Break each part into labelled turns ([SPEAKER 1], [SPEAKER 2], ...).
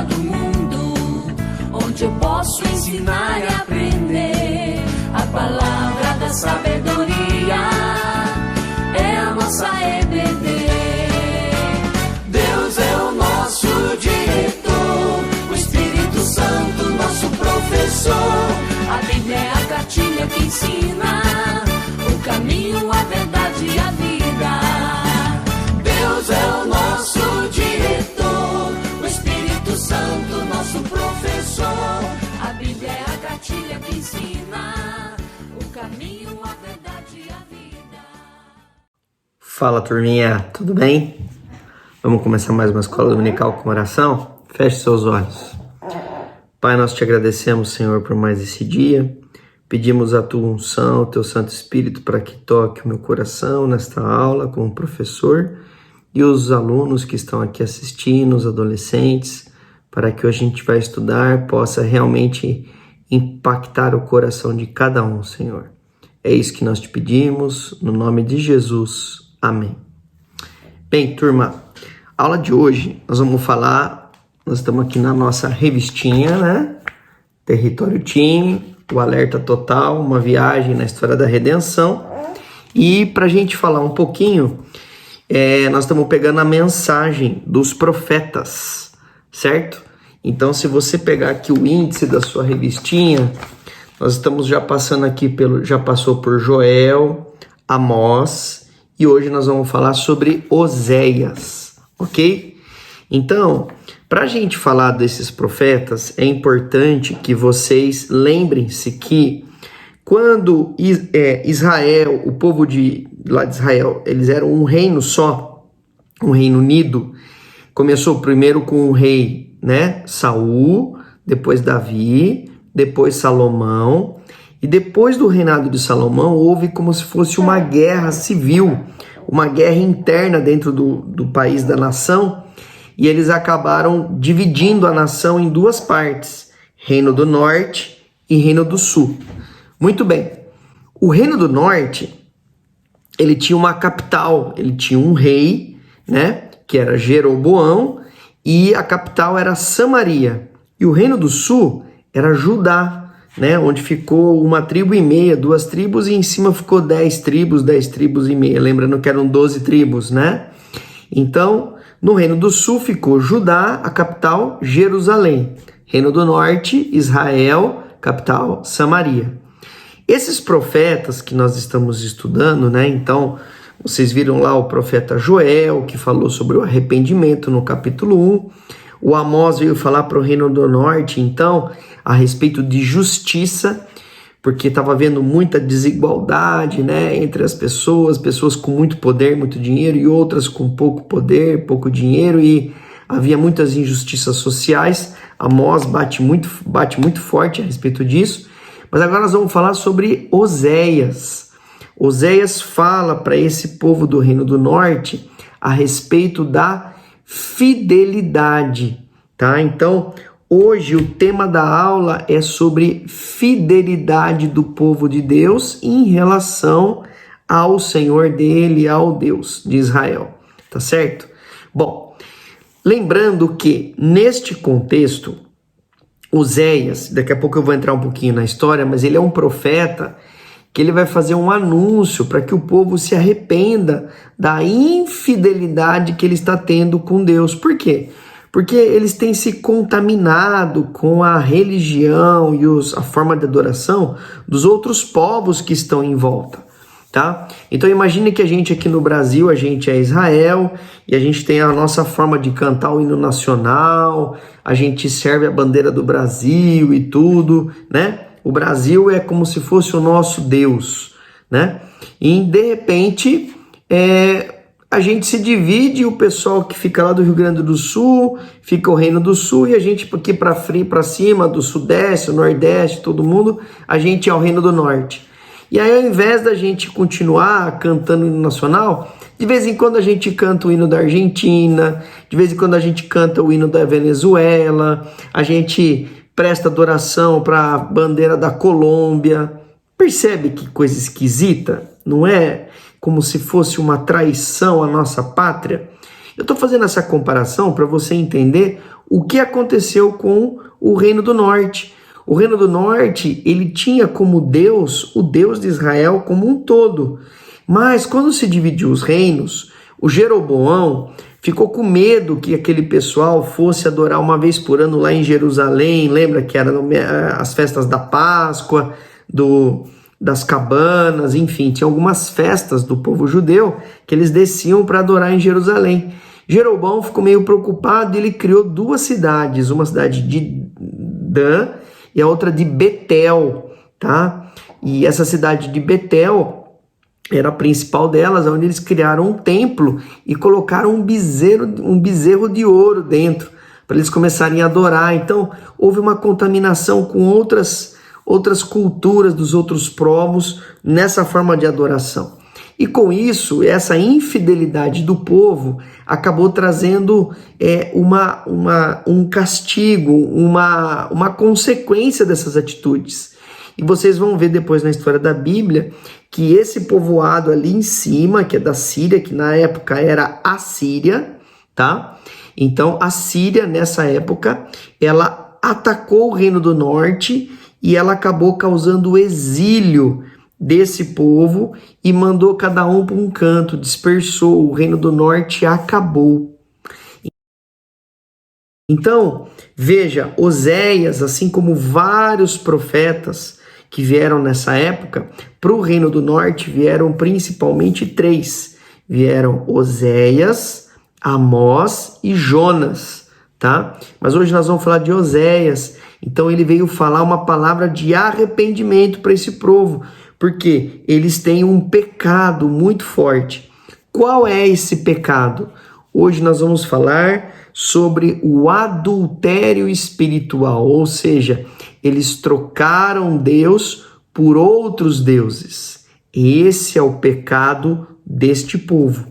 [SPEAKER 1] escola do mundo, onde eu posso ensinar e aprender. A palavra da sabedoria é a nossa EBD. Deus é o nosso diretor, o Espírito Santo nosso professor. A Bíblia é a cartilha que ensina o caminho, a verdade e a vida. Deus é o nosso diretor, o Espírito Santo nosso professor. A Bíblia é a cartilha que ensina o caminho, a verdade e a vida.
[SPEAKER 2] Fala, turminha, tudo bem? Vamos começar mais uma escola dominical com oração? Feche seus olhos. Pai, nós te agradecemos, Senhor, por mais esse dia. Pedimos a tua unção, o teu Santo Espírito, para que toque o meu coração nesta aula como professor e os alunos que estão aqui assistindo, os adolescentes, para que hoje a gente vai estudar possa realmente impactar o coração de cada um, Senhor. É isso que nós te pedimos, no nome de Jesus. Amém. Bem, turma, a aula de hoje nós vamos falar, nós estamos aqui na nossa revistinha, né? Território Time, o Alerta Total, uma viagem na história da redenção. E para a gente falar um pouquinho, nós estamos pegando a mensagem dos profetas, certo? Então, se você pegar aqui o índice da sua revistinha, nós estamos já passando aqui já passou por Joel, Amós, e hoje nós vamos falar sobre Oséias, ok? Então, para a gente falar desses profetas, é importante que vocês lembrem-se que quando Israel, o povo lá de Israel, eles eram um reino só, um reino unido. Começou primeiro com o rei, né, Saul, depois Davi, depois Salomão. E depois do reinado de Salomão, houve como se fosse uma guerra civil, uma guerra interna dentro do país, da nação. E eles acabaram dividindo a nação em duas partes, Reino do Norte e Reino do Sul. Muito bem, o Reino do Norte, ele tinha uma capital, ele tinha um rei, né, que era Jeroboão, e a capital era Samaria. E o Reino do Sul era Judá, né, onde ficou 1,5 tribo, 2 tribos, e em cima ficou 10 tribos e meia, lembrando que eram 12 tribos, né? Então, no Reino do Sul ficou Judá, a capital Jerusalém. Reino do Norte, Israel, capital Samaria. Esses profetas que nós estamos estudando, né? Então, vocês viram lá o profeta Joel, que falou sobre o arrependimento no capítulo 1. O Amós veio falar para o Reino do Norte, então, a respeito de justiça, porque estava havendo muita desigualdade, né, entre as pessoas com muito poder, muito dinheiro, e outras com pouco poder, pouco dinheiro, e havia muitas injustiças sociais. Amós bate muito forte a respeito disso. Mas agora nós vamos falar sobre Oséias. Oséias fala para esse povo do Reino do Norte a respeito da fidelidade, tá? Então, hoje o tema da aula é sobre fidelidade do povo de Deus em relação ao Senhor dele, ao Deus de Israel, tá certo? Bom, lembrando que neste contexto, Oséias, daqui a pouco eu vou entrar um pouquinho na história, mas ele é um profeta que ele vai fazer um anúncio para que o povo se arrependa da infidelidade que ele está tendo com Deus. Por quê? Porque eles têm se contaminado com a religião e a forma de adoração dos outros povos que estão em volta, tá? Então imagine que a gente aqui no Brasil, a gente é Israel e a gente tem a nossa forma de cantar o hino nacional, a gente serve a bandeira do Brasil e tudo, né? O Brasil é como se fosse o nosso Deus, né? E de repente a gente se divide, o pessoal que fica lá do Rio Grande do Sul, fica o Reino do Sul, e a gente aqui para cima, do Sudeste, o Nordeste, todo mundo, a gente é o Reino do Norte. E aí, ao invés da gente continuar cantando o hino nacional, de vez em quando a gente canta o hino da Argentina, de vez em quando a gente canta o hino da Venezuela, a gente presta adoração para a bandeira da Colômbia. Percebe que coisa esquisita? Não é como se fosse uma traição à nossa pátria? Eu estou fazendo essa comparação para você entender o que aconteceu com o Reino do Norte. O Reino do Norte, ele tinha como Deus, o Deus de Israel como um todo. Mas quando se dividiu os reinos, o Jeroboão ficou com medo que aquele pessoal fosse adorar uma vez por ano lá em Jerusalém. Lembra que eram as festas da Páscoa, das cabanas, enfim, tinha algumas festas do povo judeu que eles desciam para adorar em Jerusalém. Jeroboão ficou meio preocupado e ele criou duas cidades, uma cidade de Dan e a outra de Betel, tá? E essa cidade de Betel era a principal delas, onde eles criaram um templo e colocaram um bezerro de ouro dentro, para eles começarem a adorar. Então, houve uma contaminação com outras culturas dos outros povos nessa forma de adoração. E com isso, essa infidelidade do povo acabou trazendo um castigo, uma consequência dessas atitudes. E vocês vão ver depois na história da Bíblia que esse povoado ali em cima, que é da Síria, que na época era a Síria, tá? Então a Síria, nessa época, ela atacou o Reino do Norte e ela acabou causando o exílio desse povo e mandou cada um para um canto, dispersou, o Reino do Norte acabou. Então, veja, Oséias, assim como vários profetas que vieram nessa época, para o Reino do Norte vieram principalmente 3. Vieram Oséias, Amós e Jonas, tá? Mas hoje nós vamos falar de Oséias. Então ele veio falar uma palavra de arrependimento para esse povo, porque eles têm um pecado muito forte. Qual é esse pecado? Hoje nós vamos falar sobre o adultério espiritual, ou seja, eles trocaram Deus por outros deuses. Esse é o pecado deste povo.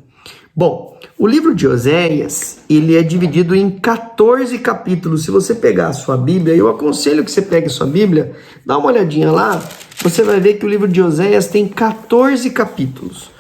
[SPEAKER 2] Bom, o livro de Oséias, ele é dividido em 14 capítulos. Se você pegar a sua Bíblia, eu aconselho que você pegue a sua Bíblia, dá uma olhadinha lá, você vai ver que o livro de Oséias tem 14 capítulos.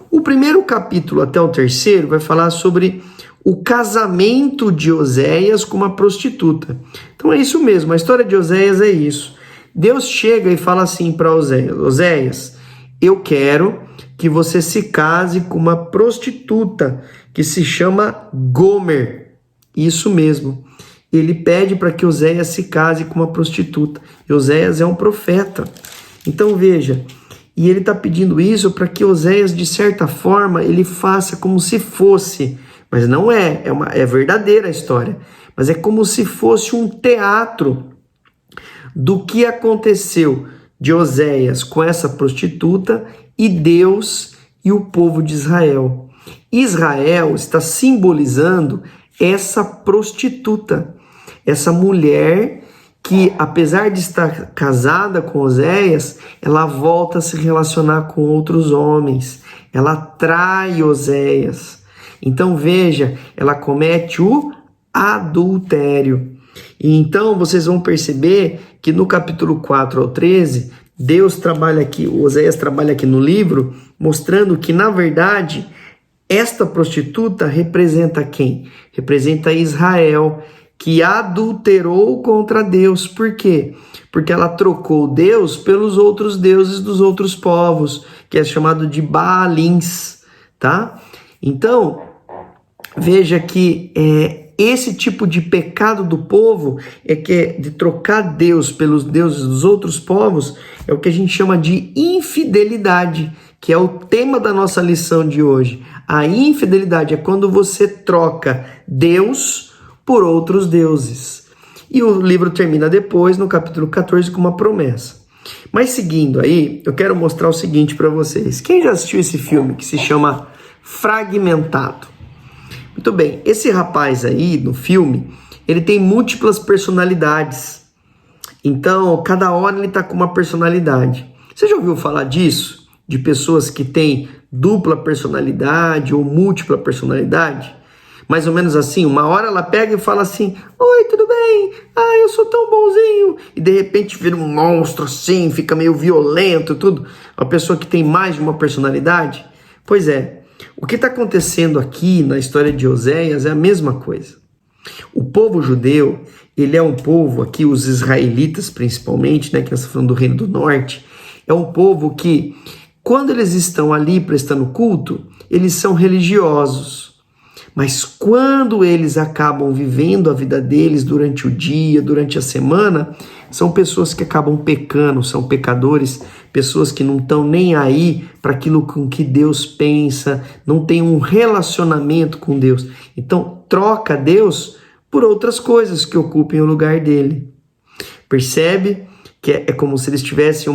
[SPEAKER 2] O primeiro capítulo até o terceiro vai falar sobre o casamento de Oséias com uma prostituta. Então é isso mesmo, a história de Oséias é isso. Deus chega e fala assim para Oséias: Oséias, eu quero que você se case com uma prostituta que se chama Gomer. Isso mesmo. Ele pede para que Oséias se case com uma prostituta. E Oséias é um profeta. Então veja, e ele está pedindo isso para que Oséias, de certa forma, ele faça como se fosse, mas não é verdadeira a história, mas é como se fosse um teatro do que aconteceu de Oséias com essa prostituta e Deus e o povo de Israel. Israel está simbolizando essa prostituta, essa mulher que, apesar de estar casada com Oséias, ela volta a se relacionar com outros homens, ela trai Oséias. Então veja, ela comete o adultério. E então vocês vão perceber que no capítulo 4 ao 13, Deus trabalha aqui, Oséias trabalha aqui no livro, mostrando que, na verdade, esta prostituta representa quem? Representa Israel, que adulterou contra Deus. Por quê? Porque ela trocou Deus pelos outros deuses dos outros povos, que é chamado de Baalins, tá? Então, veja que esse tipo de pecado do povo, de trocar Deus pelos deuses dos outros povos, é o que a gente chama de infidelidade, que é o tema da nossa lição de hoje. A infidelidade é quando você troca Deus por outros deuses. E o livro termina depois, no capítulo 14, com uma promessa. Mas seguindo aí, eu quero mostrar o seguinte para vocês. Quem já assistiu esse filme que se chama Fragmentado? Muito bem, esse rapaz aí no filme, ele tem múltiplas personalidades. Então, cada hora ele está com uma personalidade. Você já ouviu falar disso? De pessoas que têm dupla personalidade ou múltipla personalidade? Mais ou menos assim, uma hora ela pega e fala assim: oi, tudo bem? Ah, eu sou tão bonzinho. E de repente vira um monstro assim, fica meio violento, tudo. Uma pessoa que tem mais de uma personalidade? Pois é, O que está acontecendo aqui na história de Oséias é a mesma coisa. O povo judeu, ele é um povo, aqui os israelitas principalmente, né, que nós estamos falando do Reino do Norte, é um povo que, quando eles estão ali prestando culto, eles são religiosos. Mas quando eles acabam vivendo a vida deles durante o dia, durante a semana, são pessoas que acabam pecando, são pecadores, pessoas que não estão nem aí para aquilo com que Deus pensa, não tem um relacionamento com Deus. Então, troca Deus por outras coisas que ocupem o lugar dele. Percebe que é como se eles tivessem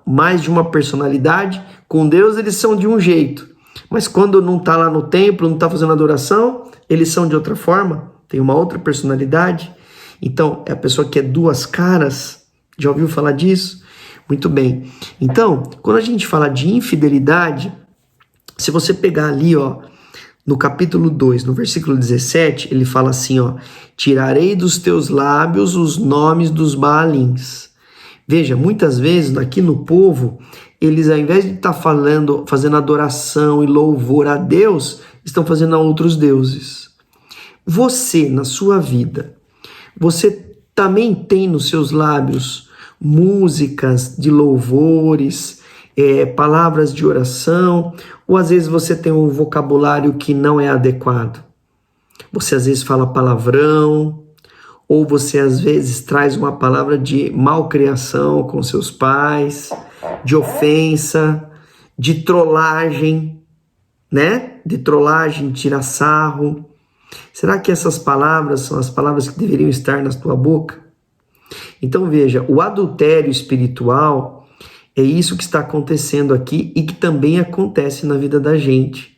[SPEAKER 2] mais de uma personalidade? Com Deus eles são de um jeito. Mas quando não está lá no templo, não está fazendo adoração, eles são de outra forma, tem uma outra personalidade. Então, é a pessoa que é duas caras. Já ouviu falar disso? Muito bem. Então, quando a gente fala de infidelidade, se você pegar ali, no capítulo 2, no versículo 17, ele fala assim, tirarei dos teus lábios os nomes dos Baalins. Veja, muitas vezes aqui no povo, eles ao invés de estar fazendo adoração e louvor a Deus, estão fazendo a outros deuses. Você, na sua vida, você também tem nos seus lábios músicas de louvores, palavras de oração, ou às vezes você tem um vocabulário que não é adequado. Você às vezes fala palavrão, ou você às vezes traz uma palavra de malcriação com seus pais, de ofensa, de trollagem, né? De trollagem, tirar sarro. Será que essas palavras são as palavras que deveriam estar na tua boca? Então veja, o adultério espiritual é isso que está acontecendo aqui e que também acontece na vida da gente.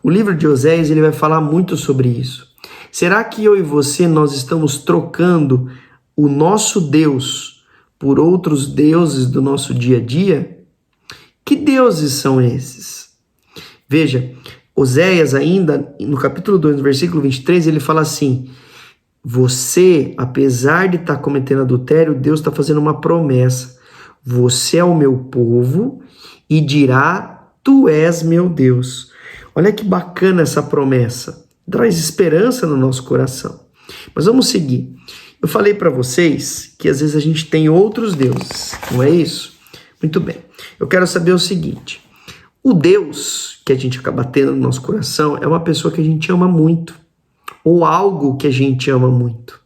[SPEAKER 2] O livro de Oséias ele vai falar muito sobre isso. Será que eu e você, nós estamos trocando o nosso Deus por outros deuses do nosso dia a dia? Que deuses são esses? Veja, Oséias ainda, no capítulo 2, no versículo 23, ele fala assim, você, apesar de estar cometendo adultério, Deus está fazendo uma promessa. Você é o meu povo e dirá, tu és meu Deus. Olha que bacana essa promessa. Traz esperança no nosso coração. Mas vamos seguir. Eu falei para vocês que às vezes a gente tem outros deuses, não é isso? Muito bem. Eu quero saber o seguinte. O Deus que a gente acaba tendo no nosso coração é uma pessoa que a gente ama muito. Ou algo que a gente ama muito.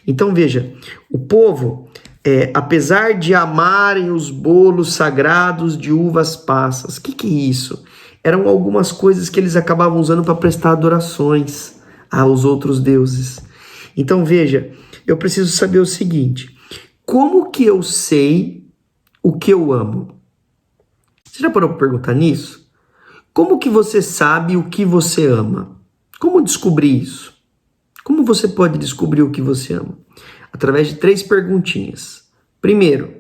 [SPEAKER 2] Então veja, o povo, apesar de amarem os bolos sagrados de uvas passas, o que é isso? Eram algumas coisas que eles acabavam usando para prestar adorações aos outros deuses. Então veja, eu preciso saber o seguinte, como que eu sei o que eu amo? Você já parou para perguntar nisso? Como que você sabe o que você ama? Como descobrir isso? Como você pode descobrir o que você ama? Através de 3 perguntinhas. Primeiro,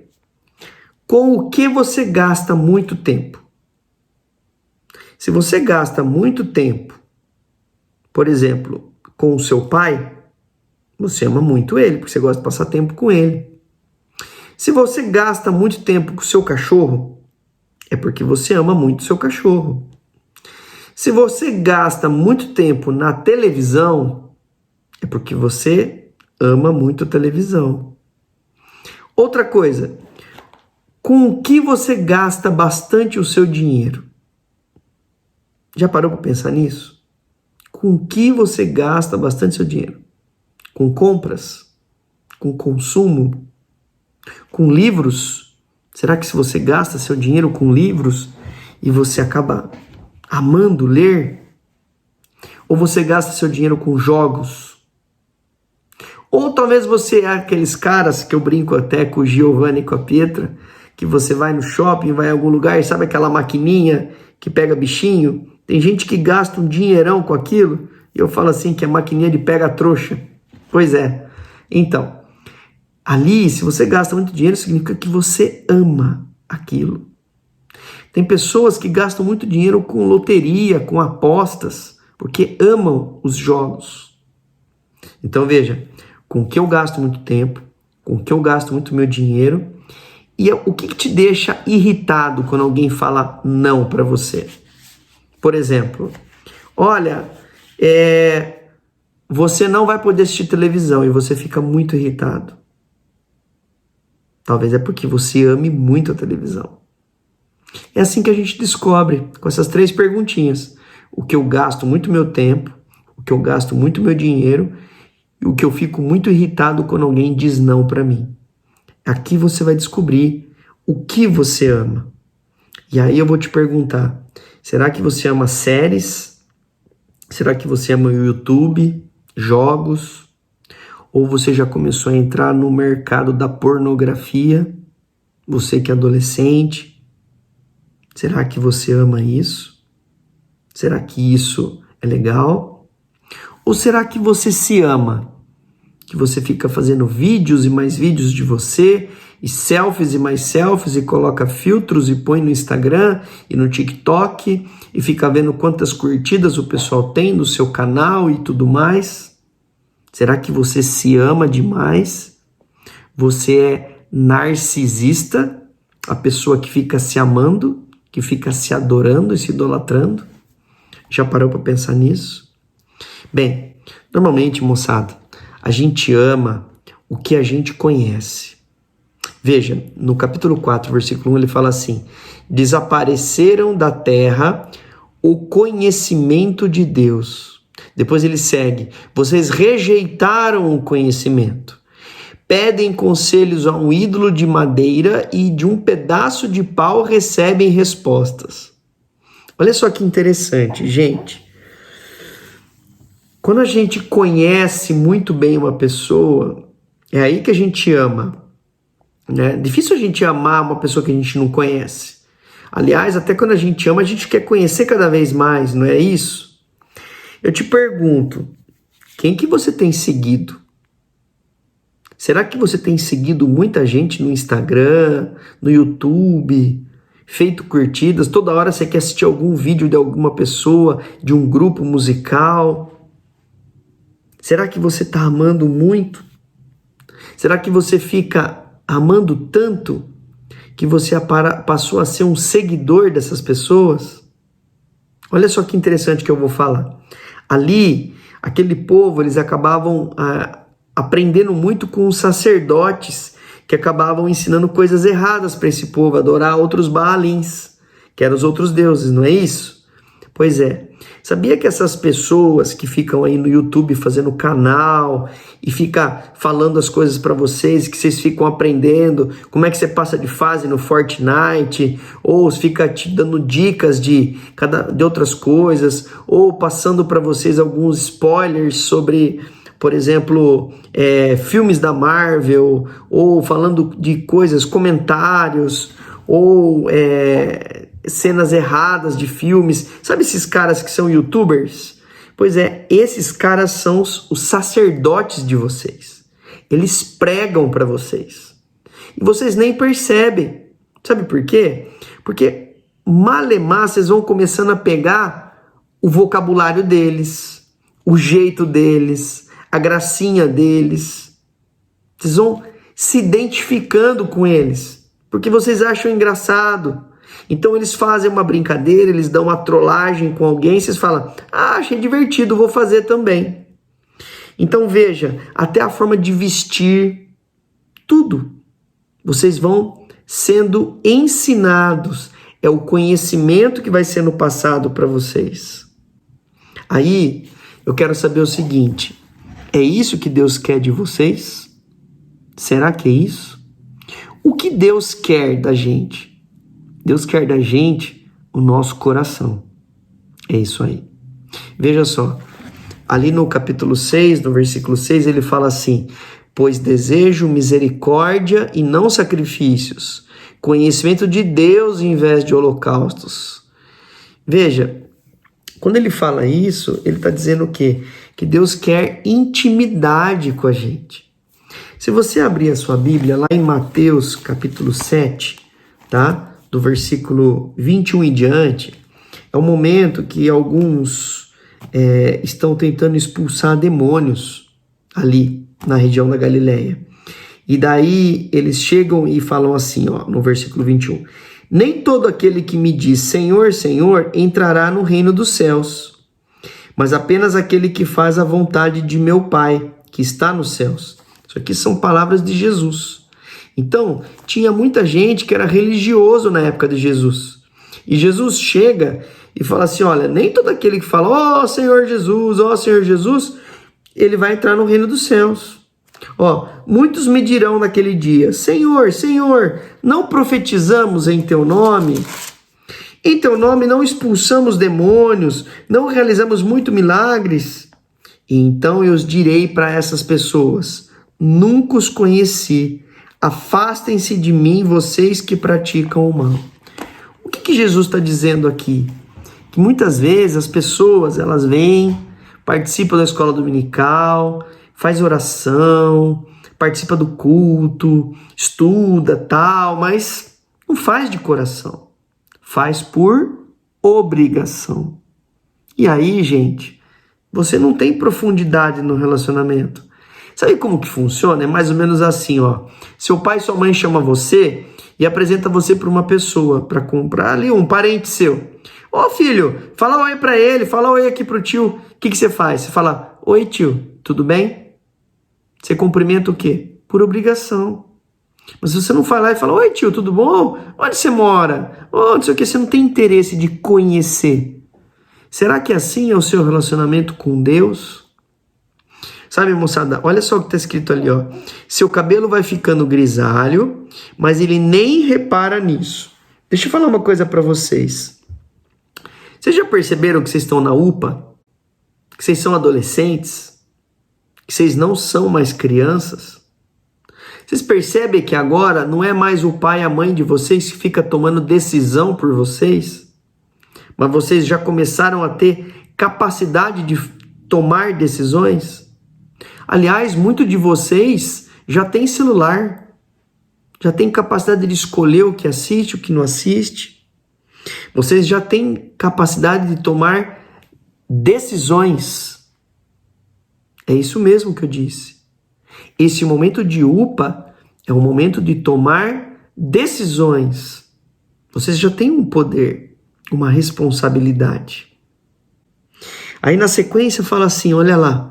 [SPEAKER 2] com o que você gasta muito tempo? Se você gasta muito tempo, por exemplo, com o seu pai, você ama muito ele, porque você gosta de passar tempo com ele. Se você gasta muito tempo com o seu cachorro, é porque você ama muito o seu cachorro. Se você gasta muito tempo na televisão, é porque você ama muito a televisão. Outra coisa, com o que você gasta bastante o seu dinheiro? Já parou para pensar nisso? Com o que você gasta bastante seu dinheiro? Com compras? Com consumo? Com livros? Será que se você gasta seu dinheiro com livros e você acaba amando ler? Ou você gasta seu dinheiro com jogos? Ou talvez você é aqueles caras que eu brinco até com o Giovanni e com a Pietra, que você vai no shopping, vai em algum lugar e sabe aquela maquininha que pega bichinho? Tem gente que gasta um dinheirão com aquilo e eu falo assim que é maquininha de pega-trouxa. Pois é. Então, ali, se você gasta muito dinheiro, significa que você ama aquilo. Tem pessoas que gastam muito dinheiro com loteria, com apostas, porque amam os jogos. Então veja, com o que eu gasto muito tempo, com o que eu gasto muito meu dinheiro, e o que te deixa irritado quando alguém fala não para você? Por exemplo, olha, você não vai poder assistir televisão e você fica muito irritado. Talvez é porque você ame muito a televisão. É assim que a gente descobre, com essas 3 perguntinhas. O que eu gasto muito meu tempo, o que eu gasto muito meu dinheiro e o que eu fico muito irritado quando alguém diz não para mim. Aqui você vai descobrir o que você ama. E aí eu vou te perguntar, será que você ama séries? Será que você ama o YouTube, jogos? Ou você já começou a entrar no mercado da pornografia? Você que é adolescente? Será que você ama isso? Será que isso é legal? Ou será que você se ama? Que você fica fazendo vídeos e mais vídeos de você, e selfies e mais selfies, e coloca filtros e põe no Instagram e no TikTok, e fica vendo quantas curtidas o pessoal tem no seu canal e tudo mais? Será que você se ama demais? Você é narcisista? A pessoa que fica se amando, que fica se adorando e se idolatrando? Já parou para pensar nisso? Bem, normalmente, moçada, a gente ama o que a gente conhece. Veja, no capítulo 4, versículo 1, ele fala assim: desapareceram da terra o conhecimento de Deus. Depois ele segue: vocês rejeitaram o conhecimento. Pedem conselhos a um ídolo de madeira e de um pedaço de pau recebem respostas. Olha só que interessante, gente. Quando a gente conhece muito bem uma pessoa, é aí que a gente ama. É difícil a gente amar uma pessoa que a gente não conhece. Aliás, até quando a gente ama, a gente quer conhecer cada vez mais, não é isso? Eu te pergunto, quem que você tem seguido? Será que você tem seguido muita gente no Instagram, no YouTube, feito curtidas? Toda hora você quer assistir algum vídeo de alguma pessoa, de um grupo musical? Será que você está amando muito? Será que você fica amando tanto que você passou a ser um seguidor dessas pessoas? Olha só que interessante que eu vou falar. Ali, aquele povo, eles acabavam aprendendo muito com os sacerdotes, que acabavam ensinando coisas erradas para esse povo, adorar outros Baalins, que eram os outros deuses, não é isso? Pois é. Sabia que essas pessoas que ficam aí no YouTube fazendo canal e fica falando as coisas para vocês, que vocês ficam aprendendo como é que você passa de fase no Fortnite, ou fica te dando dicas de outras coisas, ou passando para vocês alguns spoilers sobre, por exemplo, filmes da Marvel, ou falando de coisas, comentários, ou cenas erradas de filmes. Sabe esses caras que são youtubers? Pois é, esses caras são os sacerdotes de vocês. Eles pregam para vocês. E vocês nem percebem. Sabe por quê? Porque malemar vocês vão começando a pegar o vocabulário deles, o jeito deles, a gracinha deles. Vocês vão se identificando com eles, porque vocês acham engraçado. Então eles fazem uma brincadeira, eles dão uma trollagem com alguém, vocês falam: achei divertido, vou fazer também. Então veja, até a forma de vestir, tudo. Vocês vão sendo ensinados, é o conhecimento que vai sendo passado para vocês. Aí eu quero saber o seguinte: é isso que Deus quer de vocês? Será que é isso? O que Deus quer da gente? Deus quer da gente o nosso coração. É isso aí. Veja só, ali no capítulo 6, no versículo 6, ele fala assim: pois desejo misericórdia e não sacrifícios, conhecimento de Deus em vez de holocaustos. Veja, quando ele fala isso, ele está dizendo o quê? Que Deus quer intimidade com a gente. Se você abrir a sua Bíblia lá em Mateus capítulo 7, tá? Do versículo 21 em diante, é o momento que alguns estão tentando expulsar demônios ali na região da Galileia. E daí eles chegam e falam assim, ó, no versículo 21, Nem todo aquele que me diz Senhor, Senhor entrará no reino dos céus, mas apenas aquele que faz a vontade de meu Pai, que está nos céus. Isso aqui são palavras de Jesus. Então, tinha muita gente que era religioso na época de Jesus. E Jesus chega e fala assim, olha, nem todo aquele que fala, ó Senhor Jesus, ele vai entrar no reino dos céus. Ó, muitos me dirão naquele dia, Senhor, Senhor, não profetizamos em teu nome? Em teu nome não expulsamos demônios, não realizamos muitos milagres? E então eu os direi para essas pessoas, nunca os conheci, afastem-se de mim vocês que praticam o mal. O que Jesus está dizendo aqui? Que muitas vezes as pessoas, elas vêm, participam da escola dominical, faz oração, participa do culto, estuda, tal, mas não faz de coração. Faz por obrigação. E aí, gente, você não tem profundidade no relacionamento. Sabe como que funciona? É mais ou menos assim, ó. Seu pai e sua mãe chamam você e apresenta você para uma pessoa, para comprar ali um parente seu. Ô filho, fala oi para ele, fala oi aqui pro tio. O que você faz? Você fala, oi tio, tudo bem? Você cumprimenta o quê? Por obrigação. Mas se você não vai lá e fala, oi tio, tudo bom? Onde você mora? Oh, não sei o que, você não tem interesse de conhecer. Será que assim é o seu relacionamento com Deus? Sabe, moçada, olha só o que está escrito ali, ó. Seu cabelo vai ficando grisalho, mas ele nem repara nisso. Deixa eu falar uma coisa para vocês. Vocês já perceberam que vocês estão na UPA? Que vocês são adolescentes? Que vocês não são mais crianças? Vocês percebem que agora não é mais o pai e a mãe de vocês que fica tomando decisão por vocês? Mas vocês já começaram a ter capacidade de tomar decisões? Aliás, muito de vocês já tem celular, já tem capacidade de escolher o que assiste, o que não assiste. Vocês já têm capacidade de tomar decisões. É isso mesmo que eu disse. Esse momento de UPA é o momento de tomar decisões. Vocês já têm um poder, uma responsabilidade. Aí na sequência fala assim, olha lá.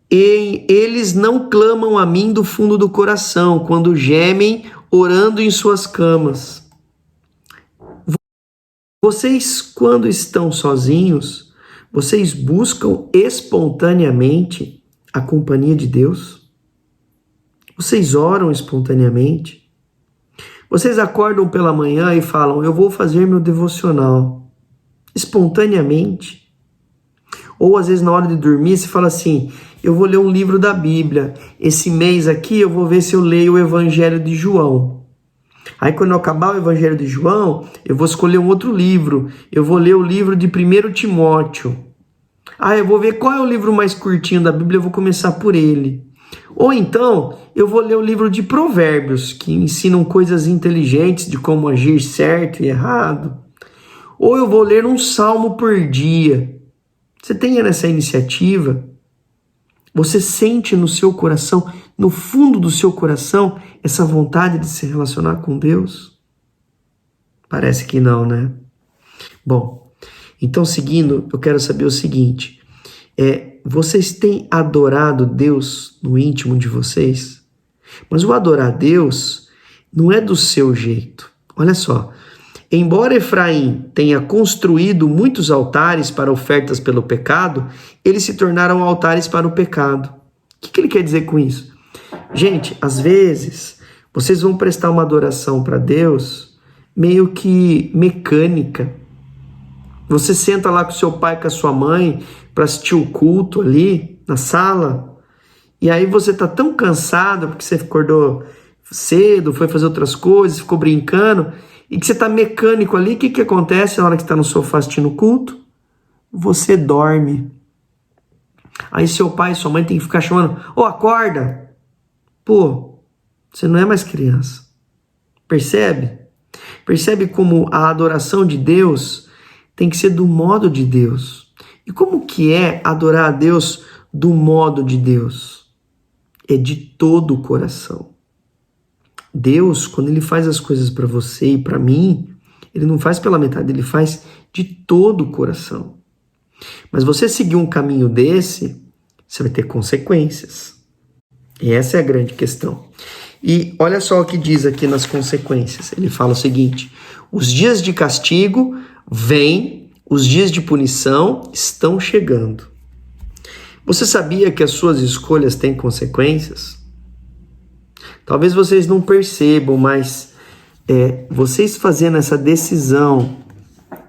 [SPEAKER 2] Eles não clamam a mim do fundo do coração, quando gemem orando em suas camas. Vocês, quando estão sozinhos, vocês buscam espontaneamente a companhia de Deus? Vocês oram espontaneamente? Vocês acordam pela manhã e falam, eu vou fazer meu devocional espontaneamente? Ou às vezes na hora de dormir você fala assim, eu vou ler um livro da Bíblia, esse mês aqui eu vou ver se eu leio o Evangelho de João. Aí quando eu acabar o Evangelho de João, eu vou escolher um outro livro, eu vou ler o livro de 1 Timóteo. Eu vou ver qual é o livro mais curtinho da Bíblia, eu vou começar por ele. Ou então, eu vou ler o livro de Provérbios, que ensinam coisas inteligentes de como agir certo e errado. Ou eu vou ler um salmo por dia. Você tem essa iniciativa? Você sente no seu coração, no fundo do seu coração, essa vontade de se relacionar com Deus? Parece que não, né? Bom, então seguindo, eu quero saber o seguinte. Vocês têm adorado Deus no íntimo de vocês? Mas o adorar Deus não é do seu jeito. Olha só. Embora Efraim tenha construído muitos altares para ofertas pelo pecado, eles se tornaram altares para o pecado. O que ele quer dizer com isso? Gente, às vezes, vocês vão prestar uma adoração para Deus meio que mecânica. Você senta lá com seu pai e com a sua mãe para assistir o culto ali na sala, e aí você tá tão cansado porque você acordou cedo, foi fazer outras coisas, ficou brincando, e que você tá mecânico ali. O que acontece na hora que você tá no sofá assistindo o culto? Você dorme. Aí seu pai e sua mãe tem que ficar chamando, acorda! Pô, você não é mais criança. Percebe? Percebe como a adoração de Deus tem que ser do modo de Deus. E como que é adorar a Deus do modo de Deus? É de todo o coração. Deus, quando ele faz as coisas para você e para mim, ele não faz pela metade, ele faz de todo o coração. Mas você seguir um caminho desse, você vai ter consequências. E essa é a grande questão. E olha só o que diz aqui nas consequências. Ele fala o seguinte: os dias de castigo vêm, os dias de punição estão chegando. Você sabia que as suas escolhas têm consequências? Talvez vocês não percebam, mas vocês fazendo essa decisão,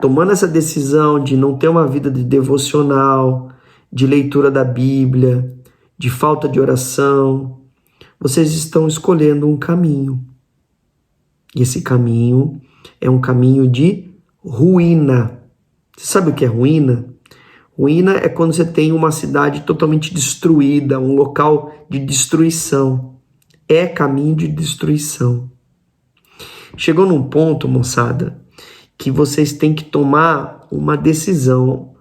[SPEAKER 2] tomando essa decisão de não ter uma vida de devocional, de leitura da Bíblia, de falta de oração, vocês estão escolhendo um caminho. E esse caminho é um caminho de ruína. Você sabe o que é ruína? Ruína é quando você tem uma cidade totalmente destruída, um local de destruição. É caminho de destruição. Chegou num ponto, moçada, que vocês têm que tomar uma decisão.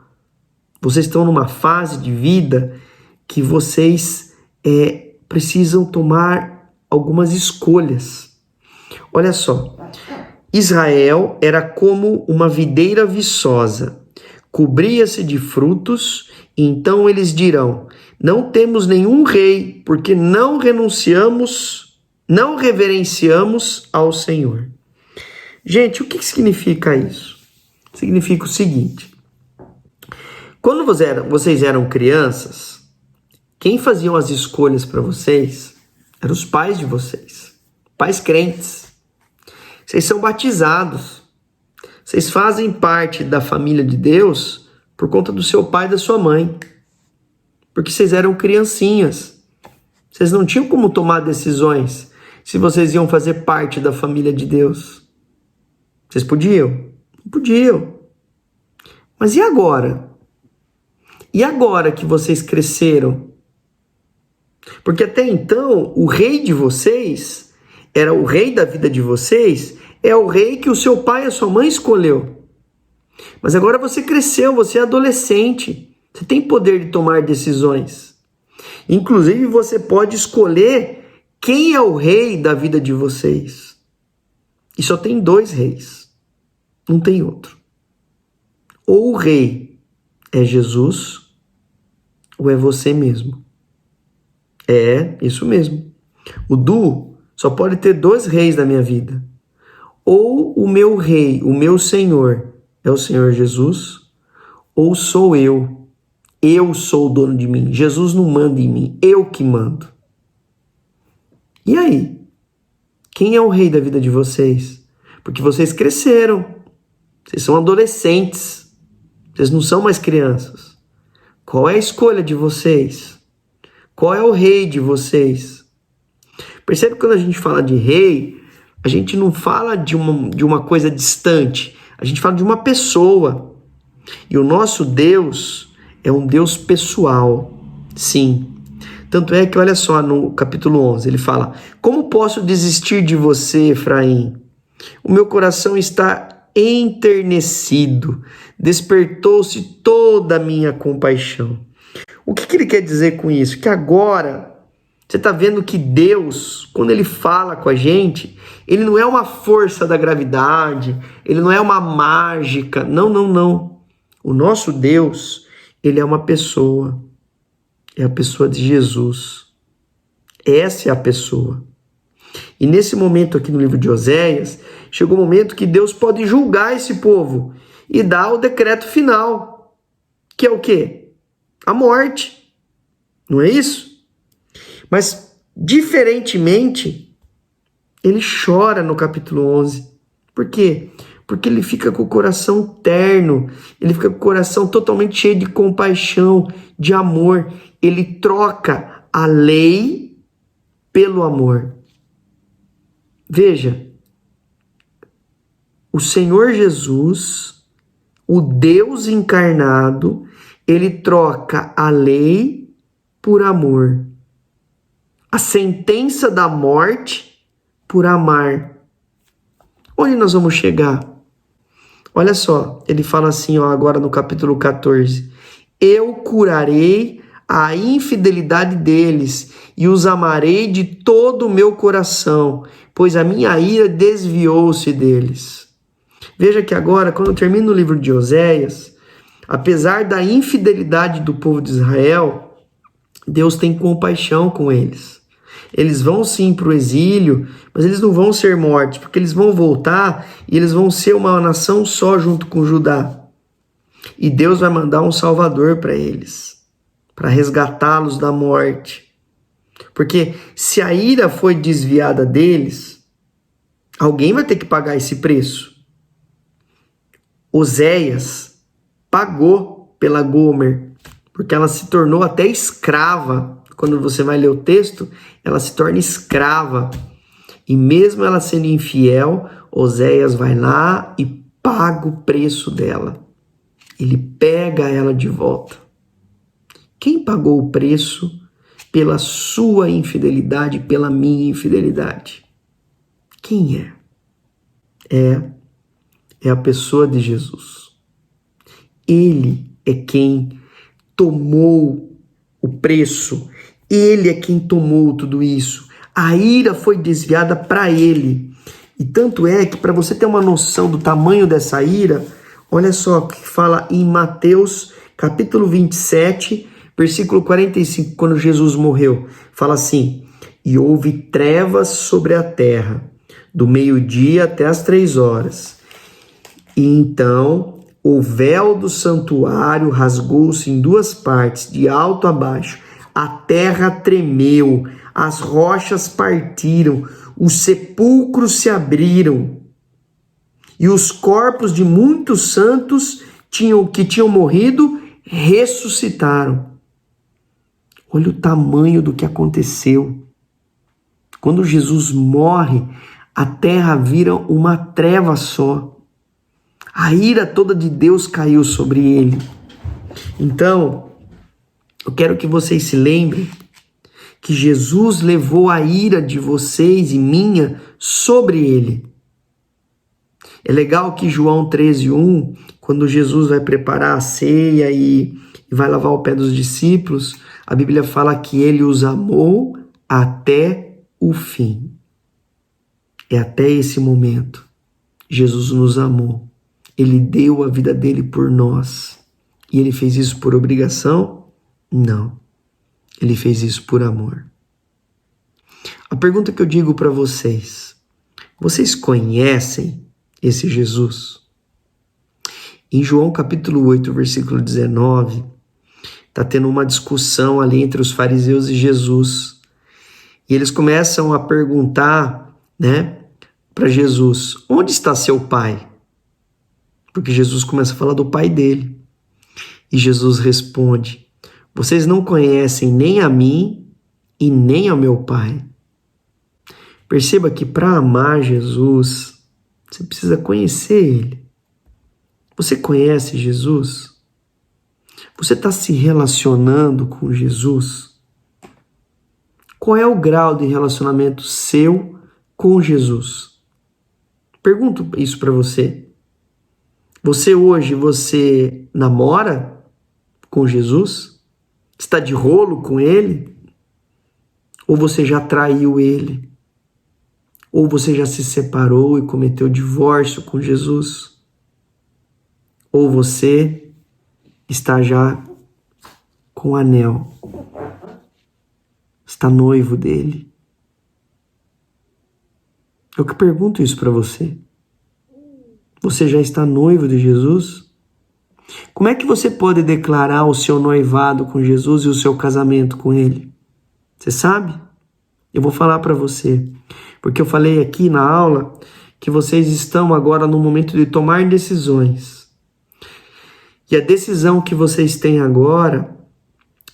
[SPEAKER 2] Vocês estão numa fase de vida que vocês precisam tomar algumas escolhas. Olha só, Israel era como uma videira viçosa, cobria-se de frutos, e então eles dirão: não temos nenhum rei, porque não reverenciamos ao Senhor. Gente, o que significa isso? Significa o seguinte: quando vocês eram crianças, quem faziam as escolhas para vocês eram os pais de vocês, pais crentes. Vocês são batizados, vocês fazem parte da família de Deus por conta do seu pai e da sua mãe, porque vocês eram criancinhas. Vocês não tinham como tomar decisões se vocês iam fazer parte da família de Deus. Vocês podiam? Não podiam. Mas e agora? E agora que vocês cresceram? Porque até então, o rei de vocês, era o rei da vida de vocês, é o rei que o seu pai e a sua mãe escolheu. Mas agora você cresceu, você é adolescente, você tem poder de tomar decisões. Inclusive, você pode escolher quem é o rei da vida de vocês. E só tem 2 reis, não tem outro. Ou o rei é Jesus, ou é você mesmo. É, isso mesmo. O Du só pode ter 2 reis na minha vida. Ou o meu rei, o meu Senhor, é o Senhor Jesus, ou sou eu. Eu sou o dono de mim. Jesus não manda em mim, eu que mando. E aí? Quem é o rei da vida de vocês? Porque vocês cresceram. Vocês são adolescentes. Vocês não são mais crianças. Qual é a escolha de vocês? Qual é o rei de vocês? Percebe que quando a gente fala de rei, a gente não fala de uma coisa distante. A gente fala de uma pessoa. E o nosso Deus é um Deus pessoal. Sim. Tanto é que, olha só, no capítulo 11, ele fala: como posso desistir de você, Efraim? O meu coração está enternecido. Despertou-se toda a minha compaixão. O que ele quer dizer com isso? Que agora você está vendo que Deus, quando ele fala com a gente, ele não é uma força da gravidade, ele não é uma mágica. Não, não, não. O nosso Deus, ele é uma pessoa. É a pessoa de Jesus. Essa é a pessoa. E nesse momento aqui no livro de Oséias, chegou o momento que Deus pode julgar esse povo e dar o decreto final. Que é o quê? A morte. Não é isso? Mas, diferentemente, ele chora no capítulo 11. Por quê? Porque ele fica com o coração terno, ele fica com o coração totalmente cheio de compaixão, de amor. Ele troca a lei pelo amor. Veja, o Senhor Jesus, o Deus encarnado, ele troca a lei por amor. A sentença da morte por amar. Onde nós vamos chegar? Olha só, ele fala assim, ó, agora no capítulo 14. Eu curarei a infidelidade deles e os amarei de todo o meu coração, pois a minha ira desviou-se deles. Veja que agora, quando eu termino o livro de Oséias, apesar da infidelidade do povo de Israel, Deus tem compaixão com eles. Eles vão sim para o exílio, mas eles não vão ser mortos, porque eles vão voltar e eles vão ser uma nação só junto com Judá. E Deus vai mandar um Salvador para eles, para resgatá-los da morte. Porque se a ira foi desviada deles, alguém vai ter que pagar esse preço. Oséias pagou pela Gomer, porque ela se tornou até escrava. Quando você vai ler o texto, ela se torna escrava. E mesmo ela sendo infiel, Oséias vai lá e paga o preço dela. Ele pega ela de volta. Quem pagou o preço pela sua infidelidade, pela minha infidelidade? Quem é? É a pessoa de Jesus. Ele é quem tomou o preço. Ele é quem tomou tudo isso. A ira foi desviada para ele. E tanto é que, para você ter uma noção do tamanho dessa ira, olha só o que fala em Mateus capítulo 27, versículo 45, quando Jesus morreu. Fala assim: e houve trevas sobre a terra, do meio-dia até as 3 horas. E então o véu do santuário rasgou-se em 2 partes, de alto a baixo. A terra tremeu, as rochas partiram, os sepulcros se abriram. E os corpos de muitos santos que tinham morrido ressuscitaram. Olha o tamanho do que aconteceu. Quando Jesus morre, a terra vira uma treva só. A ira toda de Deus caiu sobre ele. Então, eu quero que vocês se lembrem que Jesus levou a ira de vocês e minha sobre ele. É legal que João 13:1, quando Jesus vai preparar a ceia e vai lavar o pé dos discípulos, a Bíblia fala que ele os amou até o fim. É até esse momento. Jesus nos amou. Ele deu a vida dele por nós. E ele fez isso por obrigação? Não. Ele fez isso por amor. A pergunta que eu digo para vocês: vocês conhecem esse Jesus? Em João capítulo 8, versículo 19, está tendo uma discussão ali entre os fariseus e Jesus. E eles começam a perguntar, para Jesus: onde está seu pai? Porque Jesus começa a falar do pai dele. E Jesus responde: vocês não conhecem nem a mim e nem ao meu pai. Perceba que para amar Jesus, você precisa conhecer ele. Você conhece Jesus? Você está se relacionando com Jesus? Qual é o grau de relacionamento seu com Jesus? Pergunto isso para você. Você namora com Jesus? Está de rolo com ele? Ou você já traiu ele? Ou você já se separou e cometeu divórcio com Jesus? Ou você está já com anel? Está noivo dele? Eu que pergunto isso para você. Você já está noivo de Jesus? Como é que você pode declarar o seu noivado com Jesus e o seu casamento com ele? Você sabe? Eu vou falar para você, porque eu falei aqui na aula que vocês estão agora no momento de tomar decisões. E a decisão que vocês têm agora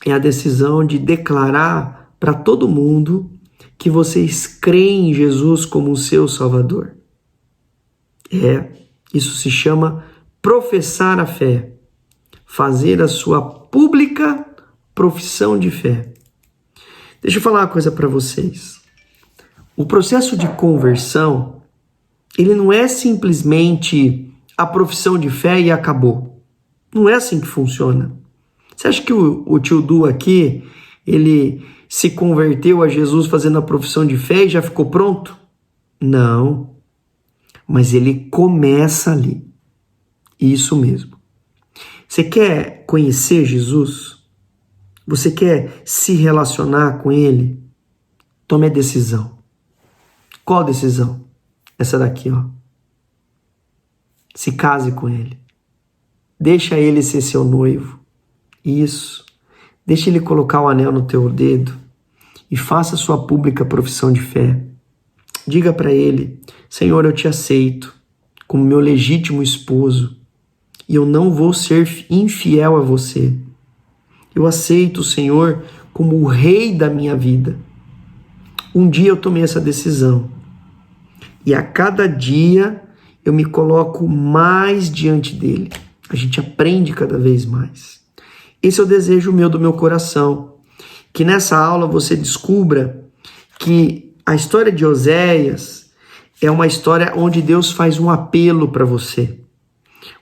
[SPEAKER 2] é a decisão de declarar para todo mundo que vocês creem em Jesus como o seu Salvador. Isso se chama professar a fé, fazer a sua pública profissão de fé. Deixa eu falar uma coisa para vocês. O processo de conversão, ele não é simplesmente a profissão de fé e acabou. Não é assim que funciona. Você acha que o tio Du aqui, ele se converteu a Jesus fazendo a profissão de fé e já ficou pronto? Não. Mas ele começa ali. Isso mesmo. Você quer conhecer Jesus? Você quer se relacionar com ele? Tome a decisão. Qual decisão? Essa daqui, ó. Se case com ele. Deixa ele ser seu noivo. Isso. Deixa ele colocar o anel no teu dedo e faça sua pública profissão de fé. Diga para ele: Senhor, eu te aceito como meu legítimo esposo e eu não vou ser infiel a você. Eu aceito o Senhor como o rei da minha vida. Um dia eu tomei essa decisão e a cada dia eu me coloco mais diante dele. A gente aprende cada vez mais. Esse é o desejo meu do meu coração. Que nessa aula você descubra que a história de Oséias é uma história onde Deus faz um apelo para você.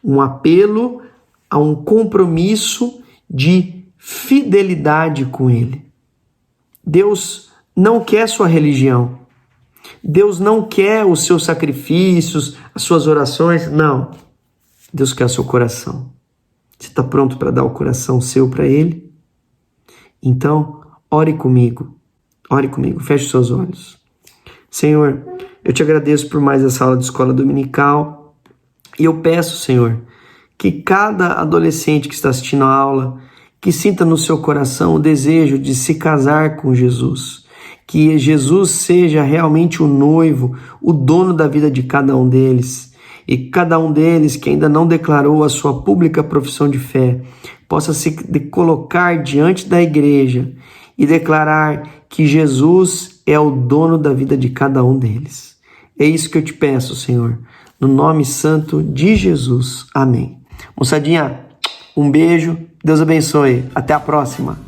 [SPEAKER 2] Um apelo a um compromisso de fidelidade com ele. Deus não quer sua religião. Deus não quer os seus sacrifícios, as suas orações. Não. Deus quer o seu coração. Você está pronto para dar o coração seu para ele? Então, ore comigo. Ore comigo. Feche os seus olhos. Senhor, eu te agradeço por mais essa aula de escola dominical. E eu peço, Senhor, que cada adolescente que está assistindo a aula, que sinta no seu coração o desejo de se casar com Jesus. Que Jesus seja realmente o noivo, o dono da vida de cada um deles. E cada um deles que ainda não declarou a sua pública profissão de fé, possa se colocar diante da igreja e declarar que Jesus é o dono da vida de cada um deles. É isso que eu te peço, Senhor, no nome santo de Jesus. Amém. Moçadinha, um beijo, Deus abençoe. Até a próxima.